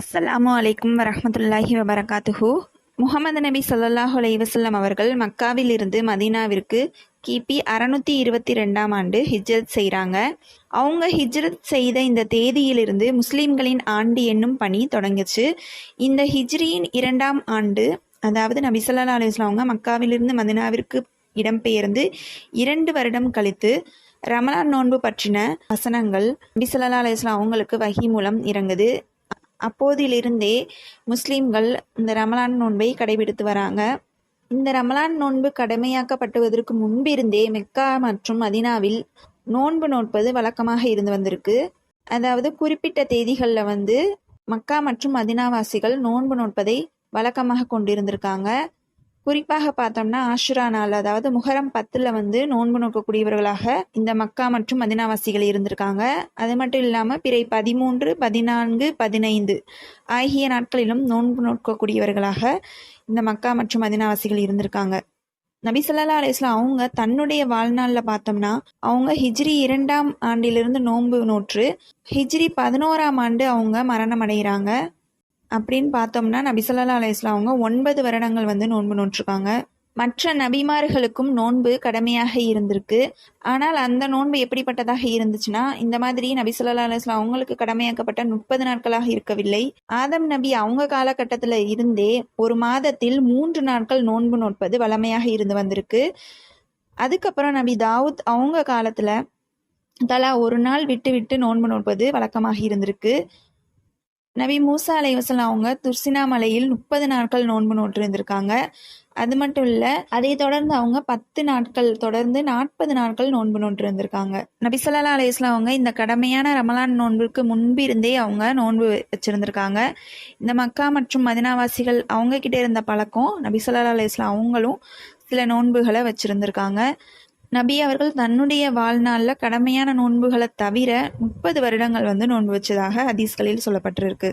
அஸ்ஸலாமு அலைக்கும் வரஹ்மத்துல்லாஹி வபரகாத்துஹு. முஹம்மது நபி ஸல்லல்லாஹு அலைஹி வஸல்லம் அவர்கள் மக்காவிலிருந்து மதீனாவிற்கு கிபி 622ஆம் ஆண்டு ஹிஜ்ரத் செய்கிறாங்க. அவங்க ஹிஜ்ரத் செய்த இந்த தேதியிலிருந்து முஸ்லீம்களின் ஆண்டு என்னும் பணி தொடங்குச்சு. இந்த ஹிஜ்ரியின் 2ஆம் ஆண்டு, அதாவது நபி ஸல்லல்லாஹு அலைஹி வஸல்லம் அவங்க மக்காவிலிருந்து மதீனாவிற்கு இடம்பெயர்ந்து 2 வருடம் கழித்து ரமலான் நோன்பு பற்றின வசனங்கள் நபி ஸல்லல்லாஹு அலைஹி வஸல்லம் அவங்களுக்கு வஹி மூலம் இறங்குது. அப்போதிலிருந்தே முஸ்லீம்கள் இந்த ரமலான் நோன்பை கடைபிடித்து வராங்க. இந்த ரமலான் நோன்பு கடமையாக்கப்படுவதற்கு முன்பிருந்தே மெக்கா மற்றும் மதீனாவில் நோன்பு நோட்பது வழக்கமாக இருந்து வந்திருக்கு. அதாவது குறிப்பிட்ட தேதிகளில் மக்கா மற்றும் மதீனாவாசிகள் நோன்பு நோட்பதை வழக்கமாக கொண்டிருந்திருக்காங்க. குறிப்பாக பார்த்தோம்னா ஆஷுரா நாள், அதாவது முஹரம் 10 நோன்பு நோக்கக்கூடியவர்களாக இந்த மக்கா மற்றும் மதீனாவாசிகள் இருந்திருக்காங்க. அது மட்டும் இல்லாமல் பிறை 13, 14, 15 ஆகிய நாட்களிலும் நோன்பு நோக்கக்கூடியவர்களாக இந்த மக்கா மற்றும் மதீனாவாசிகள் இருந்திருக்காங்க. நபி ஸல்லல்லாஹு அலைஹி வஸல்லம் அவங்க தன்னுடைய வாழ்நாளில் பார்த்தோம்னா அவங்க ஹிஜ்ரி 2ஆம் ஆண்டிலிருந்து நோன்பு நோற்று ஹிஜ்ரி 11ஆம் ஆண்டு அவங்க மரணம் அடைகிறாங்க. அப்படின்னு பார்த்தோம்னா நபி ஸல்லல்லாஹு அலைஹி வஸல்லம் அவங்க 9 வருடங்கள் நோன்பு நோற்றிருக்காங்க. மற்ற நபிமார்களுக்கும் நோன்பு கடமையாக இருந்திருக்கு. ஆனால் அந்த நோன்பு எப்படிப்பட்டதாக இருந்துச்சுன்னா, இந்த மாதிரி நபி ஸல்லல்லாஹு அலைஹி வஸல்லம் அவங்களுக்கு கடமையாக்கப்பட்ட 30 நாட்களாக இருக்கவில்லை. ஆதம் நபி அவங்க காலகட்டத்தில் இருந்தே ஒரு மாதத்தில் 3 நாட்கள் நோன்பு நோட்பது வழமையாக இருந்து வந்திருக்கு. அதுக்கப்புறம் நபி தாவூத் அவங்க காலத்தில் தலா ஒரு நாள் விட்டு விட்டு நோன்பு நோட்பது வழக்கமாக இருந்திருக்கு. நபி மூசா அலைஹிஸ்ஸலாம் அவங்க துர்சினா மலையில் 30 நாட்கள் நோன்பு நோற்றிருந்திருக்காங்க. அது மட்டும் இல்லை, அதை தொடர்ந்து அவங்க 10 நாட்கள் தொடர்ந்து 40 நாட்கள் நோன்பு நோற்றிருந்திருக்காங்க. நபி ஸல்லல்லாஹு அலைஹி வஸல்லம் அவங்க இந்த கடமையான ரமலான் நோன்பிற்கு முன்பிருந்தே அவங்க நோன்பு வச்சிருந்திருக்காங்க. இந்த மக்கா மற்றும் மதீனாவாசிகள் அவங்க கிட்ட இருந்த பழக்கம் நபி ஸல்லல்லாஹு அலைஹி வஸல்லம் அவங்களும் சில நோன்புகளை வச்சிருந்திருக்காங்க. நபி அவர்கள் தன்னுடைய வாழ்நாளில் கடமையான நோன்புகளை தவிர 30 வருடங்கள் நோன்பு வச்சதாக ஹதீஸ்களில் சொல்லப்பட்டிருக்கு.